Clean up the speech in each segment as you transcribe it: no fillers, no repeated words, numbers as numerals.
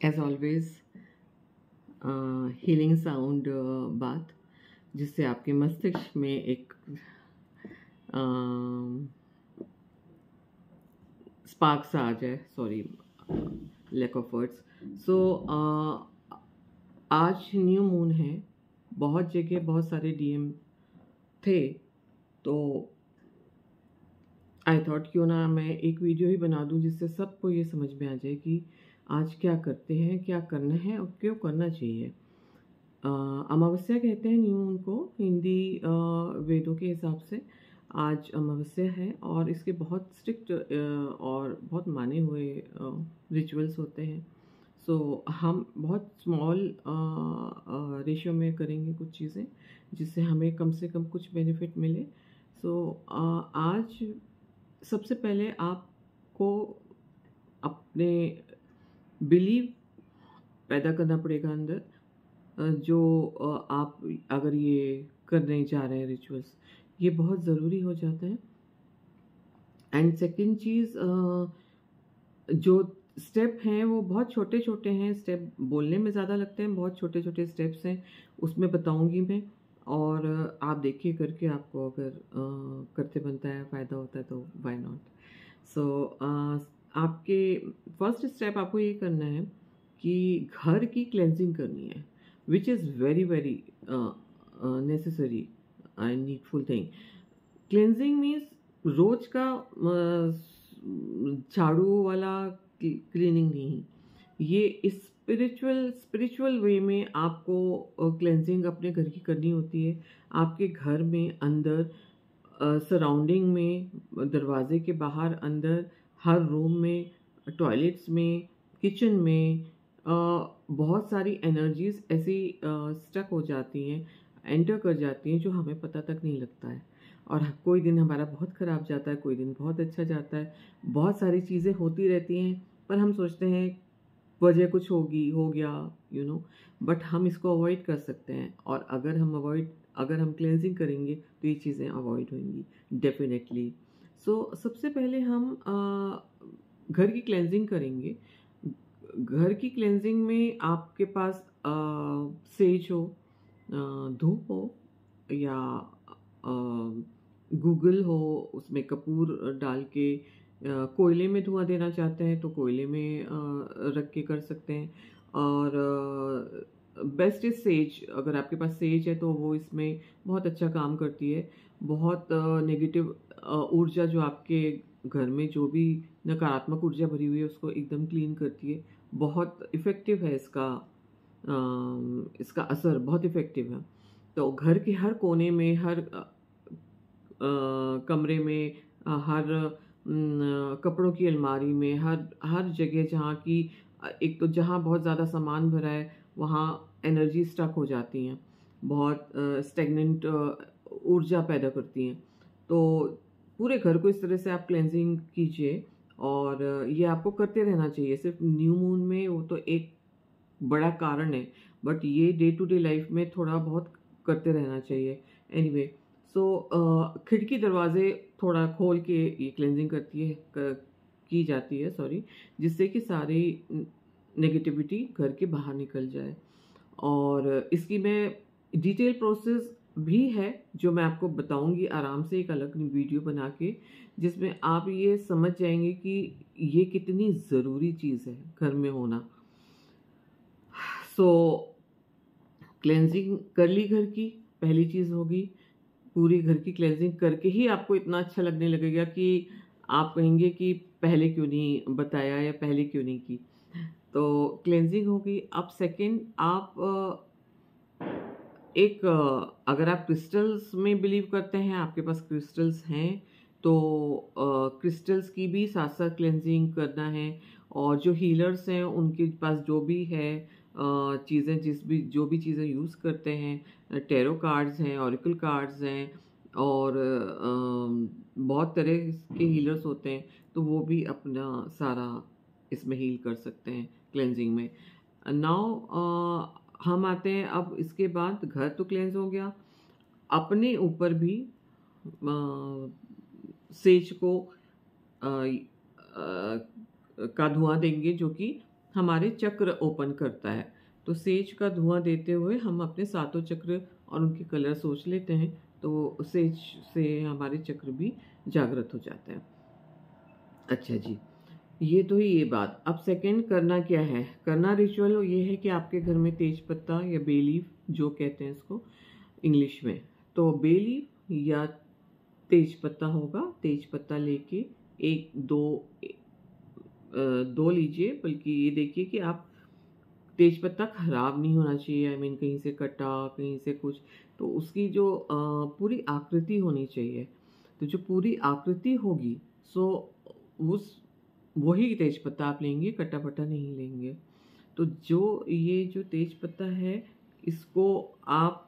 As always healing sound बात जिससे आपके मस्तिष्क में एक स्पार्क सा आ जाए। Sorry, lack of words. So आज न्यू मून है, बहुत जगह बहुत सारे डीएम थे, तो आई थॉट क्यों ना मैं एक वीडियो ही बना दूं जिससे सबको ये समझ में आ जाए कि आज क्या करते हैं, क्या करना है और क्यों करना चाहिए। अमावस्या कहते हैं न्यू मून को, हिंदी वेदों के हिसाब से आज अमावस्या है और इसके बहुत स्ट्रिक्ट और बहुत माने हुए रिचुअल्स होते हैं। सो हम बहुत स्मॉल रेशियो में करेंगे कुछ चीज़ें जिससे हमें कम से कम कुछ बेनिफिट मिले। सो आज सबसे पहले आपको अपने बिलीव पैदा करना पड़ेगा अंदर, जो आप अगर ये करने जा रहे हैं रिचुअल्स, ये बहुत ज़रूरी हो जाता है। एंड सेकंड चीज़, जो स्टेप हैं वो बहुत छोटे छोटे हैं, स्टेप बोलने में ज़्यादा लगते हैं, बहुत छोटे छोटे स्टेप्स हैं, उसमें बताऊंगी मैं। और आप देखिए करके, आपको अगर करते बनता है, फ़ायदा होता है तो व्हाई नॉट। सो आपके फर्स्ट स्टेप आपको ये करना है कि घर की क्लेंजिंग करनी है, which is very very necessary and needful thing. Cleansing means रोज का झाड़ू वाला क्लीनिंग नहीं, ये स्पिरिचुअल वे में आपको क्लेंजिंग अपने घर की करनी होती है। आपके घर में अंदर, सराउंडिंग में, दरवाजे के बाहर, अंदर, हर रूम में, टॉयलेट्स में, किचन में बहुत सारी एनर्जीज ऐसी स्टक हो जाती हैं, एंटर कर जाती हैं, जो हमें पता तक नहीं लगता है। और कोई दिन हमारा बहुत ख़राब जाता है, कोई दिन बहुत अच्छा जाता है, बहुत सारी चीज़ें होती रहती हैं, पर हम सोचते हैं वजह कुछ होगी, हो गया, बट हम इसको अवॉइड कर सकते हैं। और अगर हम क्लेंजिंग करेंगे तो ये चीज़ें अवॉइड होंगी डेफिनेटली। सो सबसे पहले हम घर की क्लेंजिंग करेंगे। घर की क्लेंजिंग में आपके पास सेज हो, धूप हो, या गूगल हो, उसमें कपूर डाल के, कोयले में धुआं देना चाहते हैं तो कोयले में रख के कर सकते हैं। और बेस्ट इज सेज, अगर आपके पास सेज है तो वो इसमें बहुत अच्छा काम करती है। बहुत नेगेटिव ऊर्जा जो आपके घर में जो भी नकारात्मक ऊर्जा भरी हुई है उसको एकदम क्लीन करती है। बहुत इफ़ेक्टिव है इसका असर बहुत इफ़ेक्टिव है। तो घर के हर कोने में, हर कमरे में, हर कपड़ों की अलमारी में, हर हर जगह जहाँ की, एक तो जहाँ बहुत ज़्यादा सामान भरा है वहाँ एनर्जी स्टक हो जाती हैं, बहुत स्टेगनेंट ऊर्जा पैदा करती हैं। तो पूरे घर को इस तरह से आप क्लेंजिंग कीजिए, और ये आपको करते रहना चाहिए। सिर्फ न्यू मून में वो तो एक बड़ा कारण है, बट ये डे टू डे लाइफ में थोड़ा बहुत करते रहना चाहिए। एनीवे, सो खिड़की दरवाजे थोड़ा खोल के ये क्लेंजिंग की जाती है, सॉरी, जिससे कि सारी नेगेटिविटी घर के बाहर निकल जाए। और इसकी मैं डिटेल प्रोसेस भी है जो मैं आपको बताऊंगी आराम से, एक अलग वीडियो बना के, जिसमें आप ये समझ जाएंगे कि ये कितनी ज़रूरी चीज़ है घर में होना। सो क्लेंजिंग कर ली घर की, पहली चीज़ होगी। पूरी घर की क्लेंजिंग करके ही आपको इतना अच्छा लगने लगेगा कि आप कहेंगे कि पहले क्यों नहीं बताया या पहले क्यों नहीं की। तो क्लेंजिंग होगी। अब सेकंड, आप अगर आप क्रिस्टल्स में बिलीव करते हैं, आपके पास क्रिस्टल्स हैं, तो क्रिस्टल्स की भी साथ साथ क्लेंजिंग करना है। और जो हीलर्स हैं उनके पास जो भी है चीज़ें, जो भी चीज़ें यूज़ करते हैं, टैरो कार्ड्स हैं, ऑरिकल कार्ड्स हैं, और बहुत तरह के हीलर्स होते हैं, तो वो भी अपना सारा इसमें हील कर सकते हैं क्लेंजिंग में। नाउ हम आते हैं, अब इसके बाद घर तो क्लेंज हो गया, अपने ऊपर भी सेज को का धुआं देंगे, जो कि हमारे चक्र ओपन करता है। तो सेज का धुआं देते हुए हम अपने सातों चक्र और उनके कलर सोच लेते हैं, तो सेज से हमारे चक्र भी जागृत हो जाते हैं। अच्छा जी, ये तो ही ये बात। अब सेकंड करना क्या है? करना रिचुअल ये है कि आपके घर में तेज पत्ता या बे लीफ जो कहते हैं इसको इंग्लिश में, तो बे लीफ या तेज पत्ता होगा। तेज पत्ता लेके एक दो दो लीजिए, बल्कि ये देखिए कि आप तेज पत्ता खराब नहीं होना चाहिए। आई मीन कहीं से कटा, कहीं से कुछ, तो उसकी जो पूरी आकृति होनी चाहिए। तो जो पूरी आकृति होगी, सो उस वही तेज पत्ता आप लेंगे, कटा पटा नहीं लेंगे। तो ये जो तेज पत्ता है, इसको आप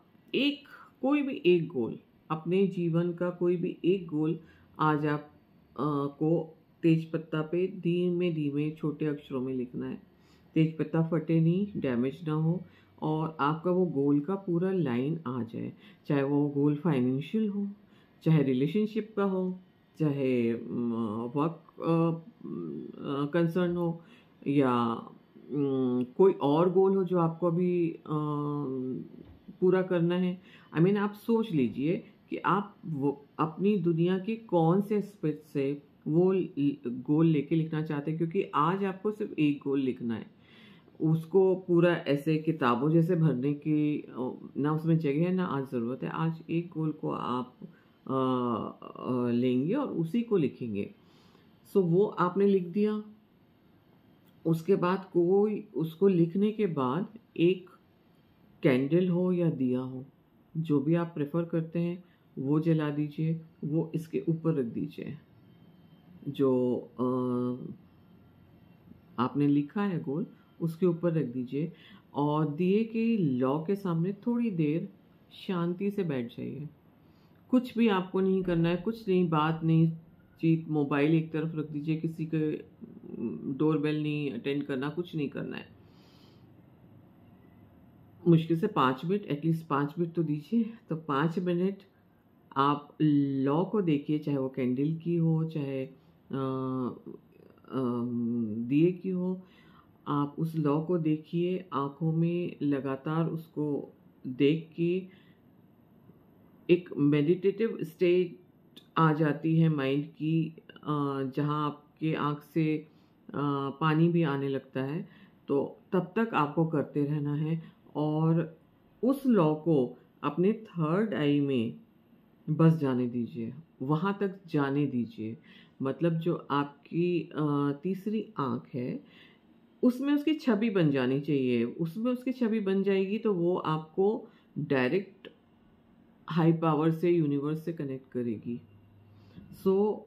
कोई भी एक गोल, अपने जीवन का कोई भी एक गोल आज आप को तेज पत्ता पे धीमे धीमे छोटे अक्षरों में लिखना है। तेज पत्ता फटे नहीं, डैमेज ना हो, और आपका वो गोल का पूरा लाइन आ जाए। चाहे वो गोल फाइनेंशियल हो, चाहे रिलेशनशिप का हो, चाहे वर्क कंसर्न हो, या कोई और गोल हो जो आपको अभी पूरा करना है। आई मीन आप सोच लीजिए कि आप वो अपनी दुनिया के कौन से एस्पेक्ट से वो गोल लेके लिखना चाहते हैं, क्योंकि आज आपको सिर्फ एक गोल लिखना है। उसको पूरा ऐसे किताबों जैसे भरने की ना उसमें जगह है ना आज ज़रूरत है। आज एक गोल को आप लेंगे और उसी को लिखेंगे। सो वो आपने लिख दिया। उसके बाद कोई उसको लिखने के बाद एक कैंडल हो या दिया हो, जो भी आप प्रेफर करते हैं, वो जला दीजिए, वो इसके ऊपर रख दीजिए। जो आपने लिखा है गोल, उसके ऊपर रख दीजिए और दिए के लौ के सामने थोड़ी देर शांति से बैठ जाइए। कुछ भी आपको नहीं करना है, कुछ नहीं, बात नहीं चीत, मोबाइल एक तरफ रख दीजिए, किसी के डोरबेल नहीं अटेंड करना, कुछ नहीं करना है। मुश्किल से 5 मिनट, एटलीस्ट 5 मिनट तो दीजिए। तो 5 मिनट आप लौ को देखिए, चाहे वो कैंडल की हो, चाहे दिए की हो। आप उस लौ को देखिए, आंखों में लगातार उसको देख के एक मेडिटेटिव स्टेट आ जाती है माइंड की, जहाँ आपके आँख से पानी भी आने लगता है। तो तब तक आपको करते रहना है और उस लौ को अपने थर्ड आई में बस जाने दीजिए, वहाँ तक जाने दीजिए। मतलब जो आपकी तीसरी आँख है, उसमें उसकी छवि बन जानी चाहिए। उसमें उसकी छवि बन जाएगी तो वो आपको डायरेक्ट हाई पावर से, यूनिवर्स से कनेक्ट करेगी। सो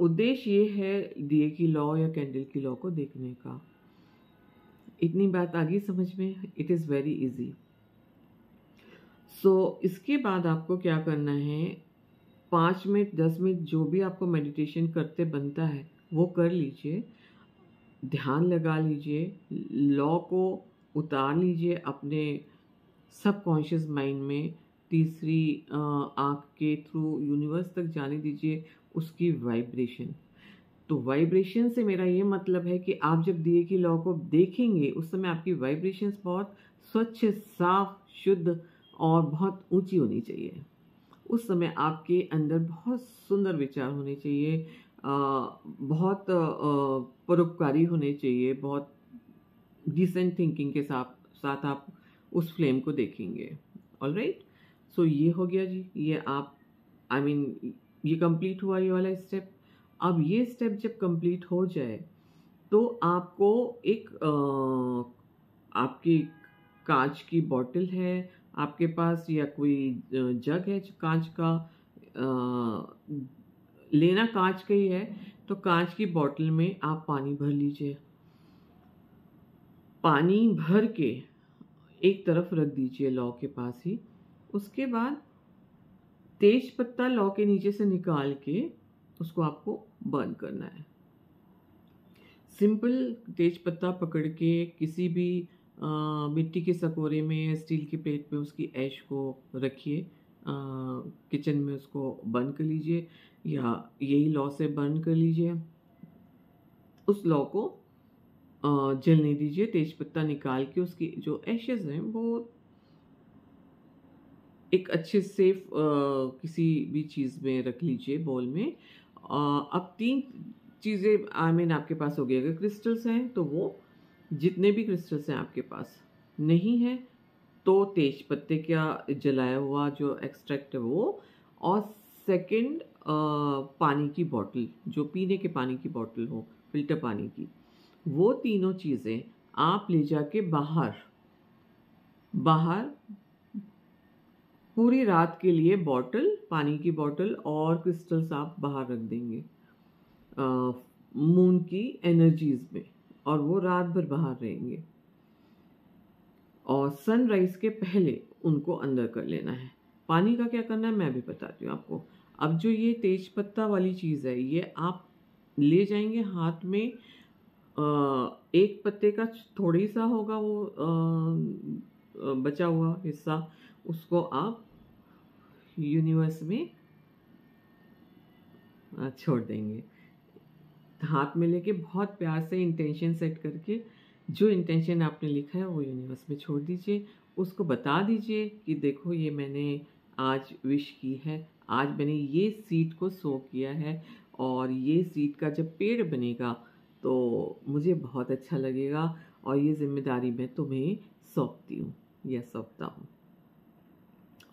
उद्देश्य ये है दिए की लॉ या कैंडल की लॉ को देखने का। इतनी बात आ गई समझ में? It is very easy. So इसके बाद आपको क्या करना है, 5 मिनट 10 मिनट जो भी आपको मेडिटेशन करते बनता है वो कर लीजिए। ध्यान लगा लीजिए, लॉ को उतार लीजिए अपने सबकॉन्शियस माइंड में, तीसरी आँख के थ्रू यूनिवर्स तक जाने दीजिए उसकी वाइब्रेशन। तो वाइब्रेशन से मेरा ये मतलब है कि आप जब दिए की लॉ को देखेंगे उस समय आपकी वाइब्रेशंस बहुत स्वच्छ, साफ, शुद्ध और बहुत ऊंची होनी चाहिए। उस समय आपके अंदर बहुत सुंदर विचार होने चाहिए, बहुत परोपकारी होने चाहिए, बहुत डिसेंट थिंकिंग के साथ साथ आप उस फ्लेम को देखेंगे। ऑलराइट, सो ये हो गया जी। ये आप आई मीन ये कंप्लीट हुआ ये वाला स्टेप। अब ये स्टेप जब कंप्लीट हो जाए तो आपको एक आपकी कांच की बॉटल है आपके पास या कोई जग है कांच का, लेना कांच का ही है, तो कांच की बॉटल में आप पानी भर लीजिए। पानी भर के एक तरफ रख दीजिए लौ के पास ही। उसके बाद तेज पत्ता लौ के नीचे से निकाल के उसको आपको बर्न करना है। सिंपल तेज पत्ता पकड़ के किसी भी मिट्टी के सकोरे में या स्टील की प्लेट में उसकी ऐश को रखिए, किचन में उसको बर्न कर लीजिए या यही लौ से बर्न कर लीजिए। उस लौ को जलने दीजिए। तेज पत्ता निकाल के उसकी जो एशेज हैं वो एक अच्छे सेफ किसी भी चीज़ में रख लीजिए, बोल में। अब 3 चीज़ें आई मीन आपके पास हो गई। अगर क्रिस्टल्स हैं तो वो, जितने भी क्रिस्टल्स हैं आपके पास, नहीं है तो तेज पत्ते का जलाया हुआ जो एक्सट्रैक्ट है वो, और सेकंड पानी की बॉटल, जो पीने के पानी की बॉटल हो, फिल्टर पानी की, वो तीनों चीज़ें आप ले जाके बाहर बाहर पूरी रात के लिए बॉटल, पानी की बॉटल और क्रिस्टल्स आप बाहर रख देंगे मून की एनर्जीज में, और वो रात भर बाहर रहेंगे। और सनराइज के पहले उनको अंदर कर लेना है। पानी का क्या करना है मैं भी बताती हूँ आपको। अब जो ये तेज पत्ता वाली चीज़ है, ये आप ले जाएंगे हाथ में। एक पत्ते का थोड़ी सा होगा वो बचा हुआ हिस्सा, उसको आप यूनिवर्स में छोड़ देंगे। हाथ में लेके बहुत प्यार से इंटेंशन सेट करके, जो इंटेंशन आपने लिखा है वो यूनिवर्स में छोड़ दीजिए। उसको बता दीजिए कि देखो ये मैंने आज विश की है, आज मैंने ये सीड को सो किया है, और ये सीड का जब पेड़ बनेगा तो मुझे बहुत अच्छा लगेगा, और ये जिम्मेदारी मैं तुम्हें सौंपती हूँ या सौंपता हूँ।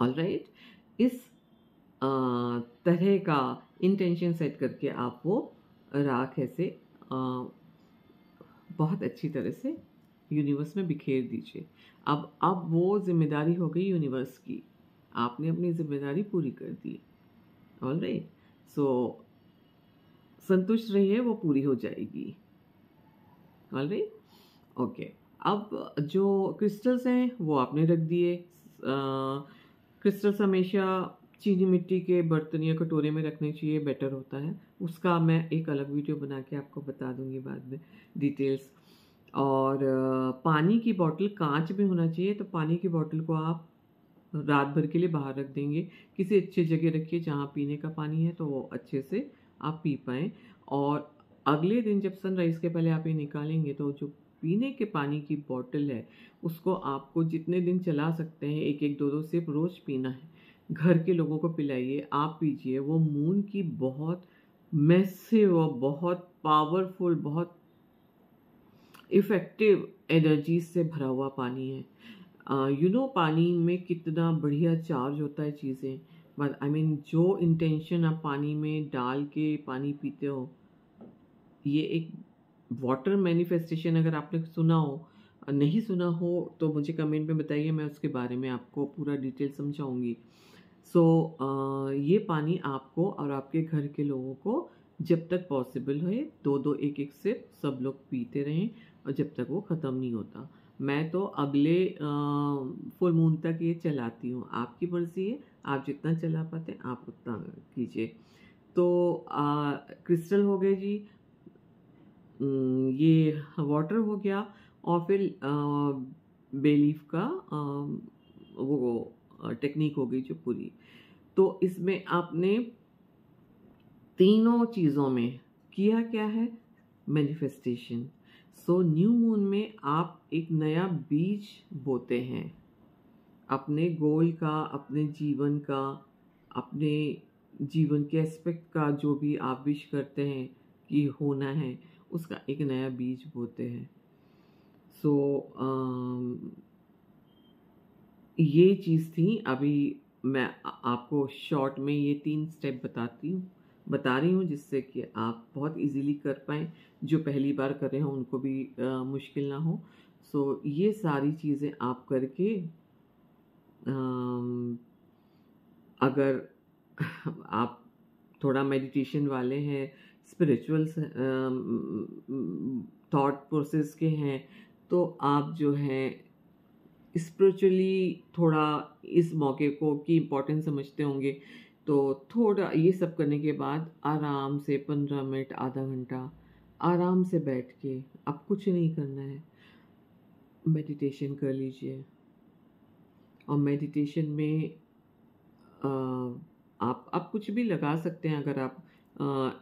ऑलराइट, इस तरह का इंटेंशन सेट करके आप वो राख ऐसे बहुत अच्छी तरह से यूनिवर्स में बिखेर दीजिए। अब वो जिम्मेदारी हो गई यूनिवर्स की, आपने अपनी जिम्मेदारी पूरी कर दी। ऑलराइट, सो संतुष्ट रहिए, वो पूरी हो जाएगी। Alright, okay. अब जो क्रिस्टल्स हैं वो आपने रख दिए। क्रिस्टल्स हमेशा चीनी मिट्टी के बर्तन या कटोरे में रखने चाहिए, बेटर होता है। उसका मैं एक अलग वीडियो बना के आपको बता दूंगी बाद में डिटेल्स। और पानी की बोतल कांच में होना चाहिए, तो पानी की बोतल को आप रात भर के लिए बाहर रख देंगे। किसी अच्छी जगह रखिए जहाँ पीने का पानी है, तो वो अच्छे से आप पी पाएँ। और अगले दिन जब सनराइज़ के पहले आप ये निकालेंगे तो जो पीने के पानी की बॉटल है उसको आपको जितने दिन चला सकते हैं, एक एक दो दो सिप रोज़ पीना है। घर के लोगों को पिलाइए, आप पीजिए। वो मून की बहुत मैसिव और बहुत पावरफुल, बहुत इफ़ेक्टिव एनर्जी से भरा हुआ पानी है। पानी में कितना बढ़िया चार्ज होता है चीज़ें, बट आई मीन जो इंटेंशन आप पानी में डाल के पानी पीते हो, ये एक वाटर मैनिफेस्टेशन, अगर आपने सुना हो, नहीं सुना हो तो मुझे कमेंट में बताइए, मैं उसके बारे में आपको पूरा डिटेल समझाऊंगी। सो ये पानी आपको और आपके घर के लोगों को जब तक पॉसिबल है, दो दो एक एक सिप सब लोग पीते रहें, और जब तक वो ख़त्म नहीं होता। मैं तो अगले फुल मून तक ये चलाती हूँ, आपकी मर्ज़ी है, आप जितना चला पाते हैं आप उतना कीजिए। तो क्रिस्टल हो गए जी, ये वाटर हो गया, और फिर बेलीफ का वो टेक्निक हो गई जो पूरी। तो इसमें आपने तीनों चीज़ों में किया क्या है, मैनिफेस्टेशन। सो न्यू मून में आप एक नया बीज बोते हैं, अपने गोल का, अपने जीवन का, अपने जीवन के एस्पेक्ट का, जो भी आप विश करते हैं कि होना है, उसका एक नया बीज बोते हैं। सो ये चीज़ थी। अभी मैं आपको शॉर्ट में ये 3 स्टेप बता रही हूँ, जिससे कि आप बहुत इजीली कर पाएँ। जो पहली बार कर रहे हो उनको भी मुश्किल ना हो। सो ये सारी चीज़ें आप करके, अगर आप थोड़ा मेडिटेशन वाले हैं, स्पिरिचुअल थॉट प्रोसेस के हैं, तो आप जो है स्पिरिचुअली थोड़ा इस मौके को की इम्पोर्टेंस समझते होंगे। तो थोड़ा ये सब करने के बाद आराम से 15 मिनट, आधा घंटा आराम से बैठ के, अब कुछ नहीं करना है, मेडिटेशन कर लीजिए। और मेडिटेशन में आप कुछ भी लगा सकते हैं। अगर आप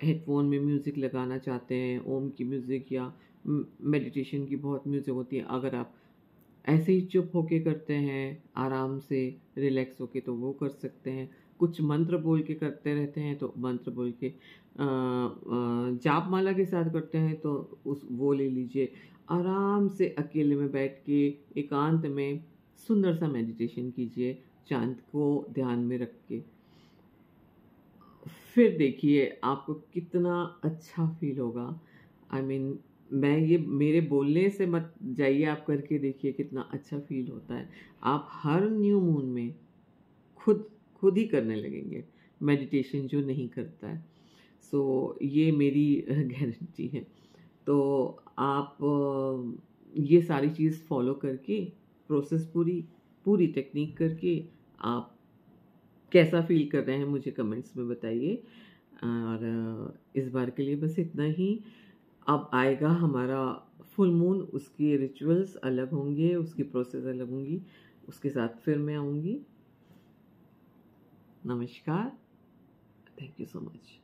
हेडफोन में म्यूज़िक लगाना चाहते हैं, ओम की म्यूज़िक या मेडिटेशन की बहुत म्यूजिक होती है। अगर आप ऐसे ही चुप होके करते हैं, आराम से रिलैक्स होके, तो वो कर सकते हैं। कुछ मंत्र बोल के करते रहते हैं तो मंत्र बोल के, जाप माला के साथ करते हैं तो वो ले लीजिए। आराम से अकेले में बैठ के एकांत में सुंदर सा मेडिटेशन कीजिए, चांद को ध्यान में रख के। फिर देखिए आपको कितना अच्छा फील होगा। आई मीन मैं ये मेरे बोलने से मत जाइए, आप करके देखिए कितना अच्छा फील होता है। आप हर न्यू मून में खुद खुद ही करने लगेंगे मेडिटेशन जो नहीं करता है। सो ये मेरी गारंटी है। तो आप ये सारी चीज़ फॉलो करके, प्रोसेस पूरी पूरी टेक्निक करके, आप कैसा फील कर रहे हैं मुझे कमेंट्स में बताइए। और इस बार के लिए बस इतना ही। अब आएगा हमारा फुल मून, उसकी रिचुअल्स अलग होंगे, उसकी प्रोसेस अलग होंगी, उसके साथ फिर मैं आऊँगी। नमस्कार, थैंक यू सो मच।